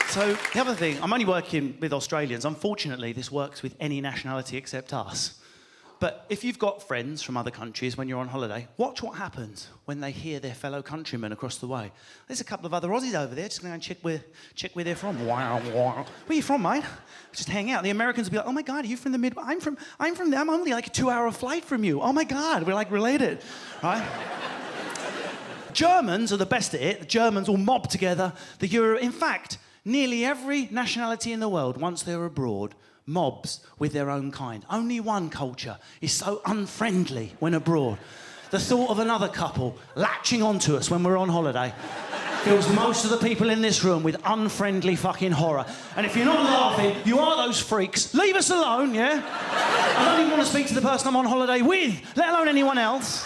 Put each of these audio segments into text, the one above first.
So, the other thing, I'm only working with Australians. Unfortunately, this works with any nationality except us. But if you've got friends from other countries when you're on holiday, watch what happens when they hear their fellow countrymen across the way. There's a couple of other Aussies over there, just going to go and check where they're from. Wow, wow. Where are you from, mate? Just hang out. The Americans will be like, oh my God, are you from the Midwest? I'm only like a 2-hour flight from you. Oh my God, we're like related, right? Germans are the best at it. The Germans all mob together. In fact, nearly every nationality in the world, once they're abroad, mobs with their own kind. Only one culture is so unfriendly when abroad. The thought of another couple latching onto us when we're on holiday fills most of the people in this room with unfriendly fucking horror. And if you're not laughing, you are those freaks. Leave us alone, yeah? I don't even want to speak to the person I'm on holiday with, let alone anyone else.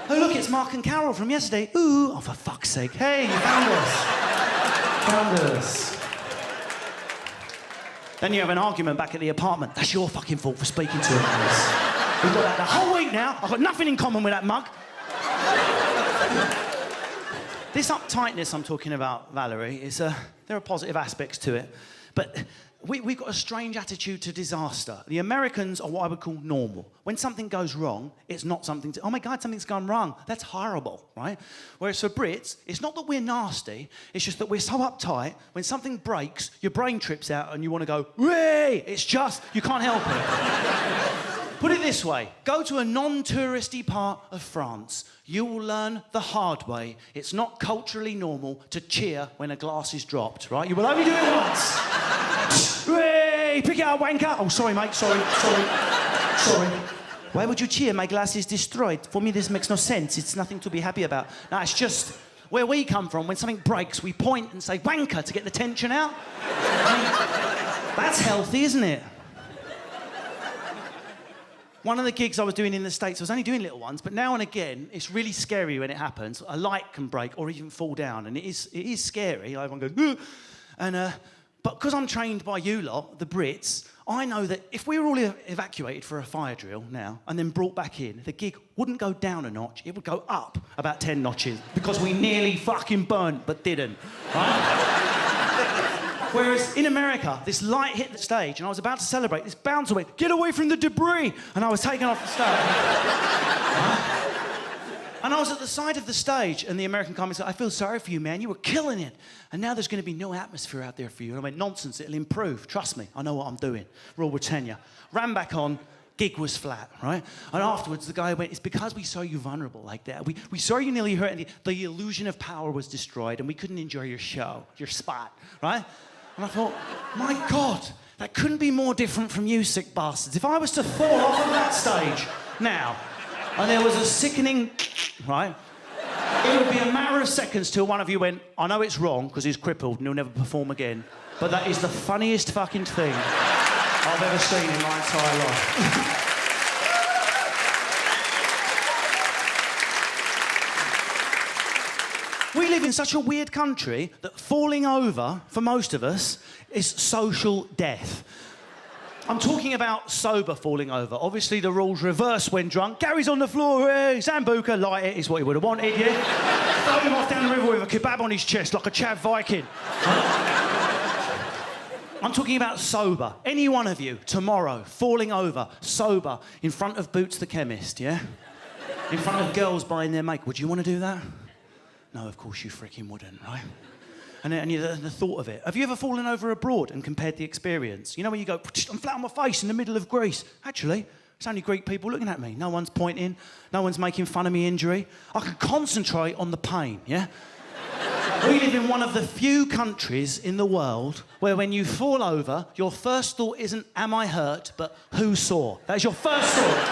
Oh, look, it's Mark and Carol from yesterday. Ooh, oh, for fuck's sake. Hey, you found us. Found us. Then you have an argument back at the apartment. That's your fucking fault for speaking to us. We've got that the whole week now. I've got nothing in common with that mug. This uptightness I'm talking about, Valerie, there are positive aspects to it. But we've got a strange attitude to disaster. The Americans are what I would call normal. When something goes wrong, it's not something to, oh my God, something's gone wrong. That's horrible, right? Whereas for Brits, it's not that we're nasty, it's just that we're so uptight, when something breaks, your brain trips out and you want to go, "Way!" It's just, you can't help it. Put it this way, go to a non-touristy part of France. You will learn the hard way. It's not culturally normal to cheer when a glass is dropped, right? You will only do it once. Hey, pick it up, wanker. Oh, sorry, mate, sorry. Why would you cheer? My glass is destroyed. For me, this makes no sense. It's nothing to be happy about. No, it's just where we come from. When something breaks, we point and say, wanker, to get the tension out. That's healthy, isn't it? One of the gigs I was doing in the States, I was only doing little ones, but now and again, it's really scary when it happens. A light can break or even fall down, and it is scary. Everyone goes, ugh. But because I'm trained by you lot, the Brits, I know that if we were all evacuated for a fire drill now and then brought back in, the gig wouldn't go down a notch, it would go up about 10 notches because we nearly fucking burnt but didn't, right? Whereas in America, this light hit the stage and I was about to celebrate, this bouncer went, "Get away from the debris!" And I was taken off the stage. Right? And I was at the side of the stage, and the American comic said, "I feel sorry for you, man. You were killing it. And now there's going to be no atmosphere out there for you." And I went, "Nonsense, it'll improve. Trust me, I know what I'm doing." Rule Britannia. Ran back on, gig was flat, right? And afterwards, the guy went, "It's because we saw you vulnerable like that. We saw you nearly hurt, and the illusion of power was destroyed, and we couldn't enjoy your show, your spot," right? And I thought, my God, that couldn't be more different from you, sick bastards. If I was to fall off of that stage now, and there was a sickening, right? It would be a matter of seconds till one of you went, "I know it's wrong because he's crippled and he'll never perform again, but that is the funniest fucking thing I've ever seen in my entire life." We live in such a weird country that falling over, for most of us, is social death. I'm talking about sober falling over. Obviously, the rules reverse when drunk. Gary's on the floor, hey, Sambuca, light it, is what he would have wanted, yeah? Throw him off down the river with a kebab on his chest like a Chav Viking. I'm talking about sober. Any one of you, tomorrow, falling over, sober, in front of Boots the chemist, yeah? In front of girls buying their makeup. Would you want to do that? No, of course you freaking wouldn't, right? And the thought of it. Have you ever fallen over abroad and compared the experience? You know when you go, "I'm flat on my face in the middle of Greece." Actually, it's only Greek people looking at me. No one's pointing. No one's making fun of me injury. I can concentrate on the pain, yeah? We live in one of the few countries in the world where when you fall over, your first thought isn't, "Am I hurt?" but "Who saw?" That is your first thought.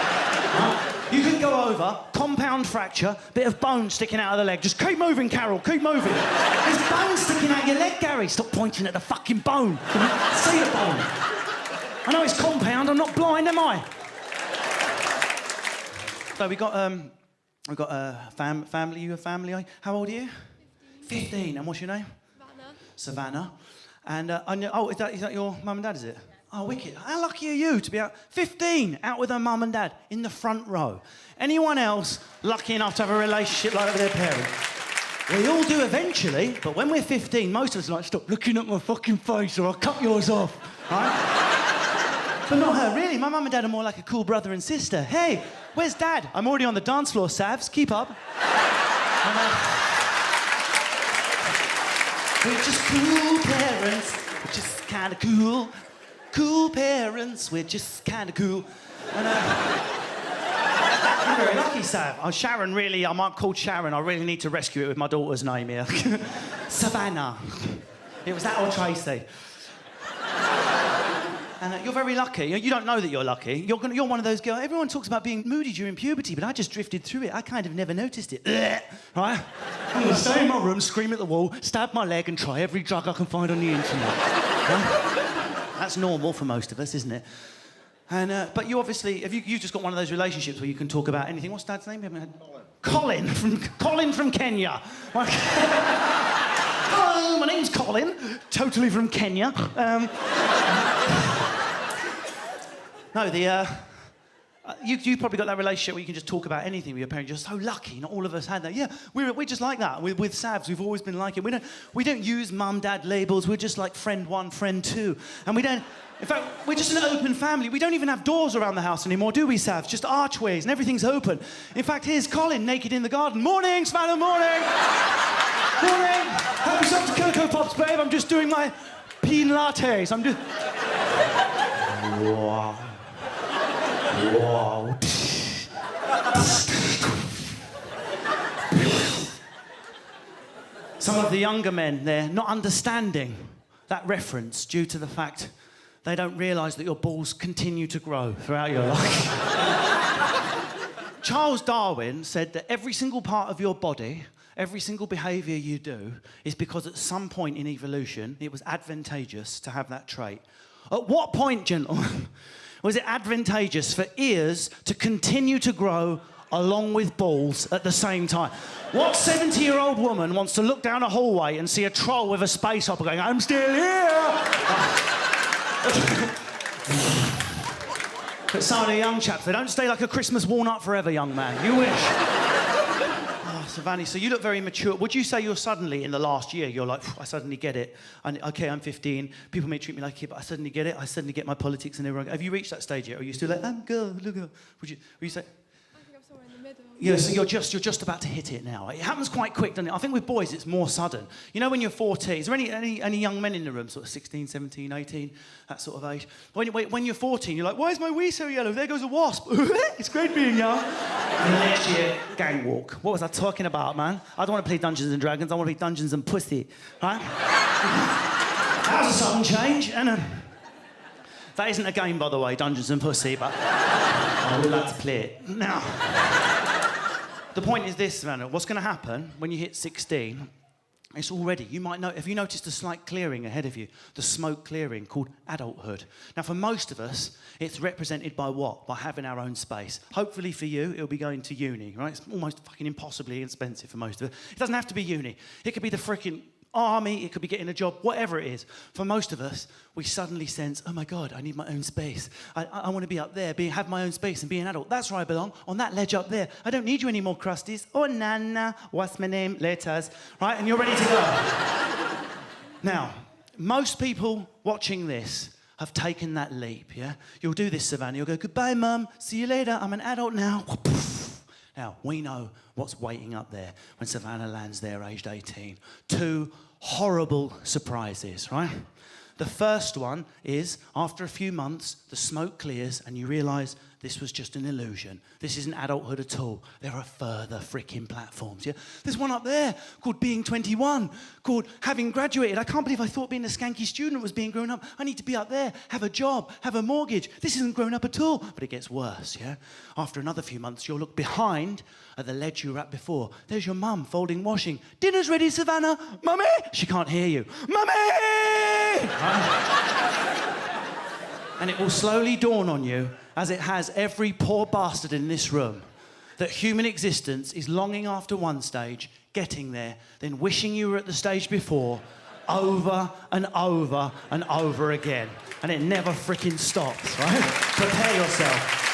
Right? You can go over, compound fracture, bit of bone sticking out of the leg. Just keep moving, Carol, keep moving. There's bone sticking out your leg, Gary. Stop pointing at the fucking bone. See the bone. I know it's compound, I'm not blind, am I? So we got a family. You a family? How old are you? 15. And what's your name? Savannah. And is that your mum and dad? Is it? Yeah. Oh, wicked! How lucky are you to be out 15 out with her mum and dad in the front row? Anyone else lucky enough to have a relationship like that with their parents? We all do eventually, but when we're 15, most of us are like, stop looking at my fucking face or I'll cut yours off, right? But not her, really. My mum and dad are more like a cool brother and sister. Hey, where's Dad? I'm already on the dance floor, Savs. Keep up. We're just cool parents. We're just kind of cool. Cool parents. We're just kind of cool. And, I'm very lucky, Sav. Oh, Sharon, really, I'm called Sharon. I really need to rescue it with my daughter's name here. Savannah. It was that or Tracy. And you're very lucky. You don't know that you're lucky. You're one of those girls. Everyone talks about being moody during puberty, but I just drifted through it. I kind of never noticed it. Right? I'm going to stay in my room, scream at the wall, stab my leg, and try every drug I can find on the internet. Right? That's normal for most of us, isn't it? And but you obviously, you've just got one of those relationships where you can talk about anything. What's Dad's name? We haven't had Colin from Kenya. Hello, my name's Colin. Totally from Kenya. No, you probably got that relationship where you can just talk about anything with your parents. You're so lucky. Not all of us had that. Yeah, we're just like that. With Savs, we've always been like it. We don't use mum, dad labels. We're just like friend one, friend two, and we don't. In fact, we're just an open family. We don't even have doors around the house anymore, do we, Savs? Just archways, and everything's open. In fact, here's Colin naked in the garden. Morning, Savannah, morning. Morning. Help yourself to Cocoa Pops, babe. I'm just doing my peen lattes. I'm just. Wow. Wow. Some of the younger men, they're not understanding that reference due to the fact they don't realise that your balls continue to grow throughout your life. Charles Darwin said that every single part of your body, every single behaviour you do, is because at some point in evolution it was advantageous to have that trait. At what point, gentlemen, was it advantageous for ears to continue to grow along with balls at the same time? What 70-year-old woman wants to look down a hallway and see a troll with a space hopper going, I'm still here? But some of the young chaps, they don't stay like a Christmas walnut forever, young man. You wish. Oh, Savannah, so you look very mature. Would you say you're suddenly, in the last year, you're like, I suddenly get it. Okay, I'm 15. People may treat me like a kid, but I suddenly get it. I suddenly get my politics and everyone. Have you reached that stage yet? Or are you still like, I'm girl, look at her? Would you say? Yeah, so you're just about to hit it now. It happens quite quick, doesn't it? I think with boys, it's more sudden. You know, when you're 14, is there any young men in the room, sort of 16, 17, 18, that sort of age? When you're 14, you're like, why is my wee so yellow? There goes a wasp. It's great being young. And the next year, gang walk. What was I talking about, man? I don't want to play Dungeons and Dragons. I want to play Dungeons and Pussy, right? That was a sudden change. And that isn't a game, by the way, Dungeons and Pussy, but I would like to play it. Now... The point is this, Savannah, what's going to happen when you hit 16, it's already, you might know, if you noticed a slight clearing ahead of you, the smoke clearing called adulthood. Now, for most of us, it's represented by what? By having our own space. Hopefully for you, it'll be going to uni, right? It's almost fucking impossibly expensive for most of it. It doesn't have to be uni. It could be the freaking army, it could be getting a job, whatever it is. For most of us, we suddenly sense, oh my God, I need my own space. I want to be up there, have my own space and be an adult. That's where I belong, on that ledge up there. I don't need you anymore, Krusties. Oh, Nana, what's my name? Letters. Right, and you're ready to go. Now, most people watching this have taken that leap, yeah? You'll do this, Savannah. You'll go, goodbye, Mum. See you later. I'm an adult now. Now, we know what's waiting up there when Savannah lands there, aged 18. 2 horrible surprises, right? The first one is, after a few months, the smoke clears and you realise this was just an illusion. This isn't adulthood at all. There are further freaking platforms, yeah? There's one up there called being 21, called having graduated. I can't believe I thought being a skanky student was being grown up. I need to be up there, have a job, have a mortgage. This isn't grown up at all. But it gets worse, yeah? After another few months, you'll look behind at the ledge you were at before. There's your mum folding washing. Dinner's ready, Savannah. Mummy! She can't hear you. Mummy! And it will slowly dawn on you, as it has every poor bastard in this room, that human existence is longing after one stage, getting there, then wishing you were at the stage before, over and over and over again. And it never freaking stops, right? Prepare yourself.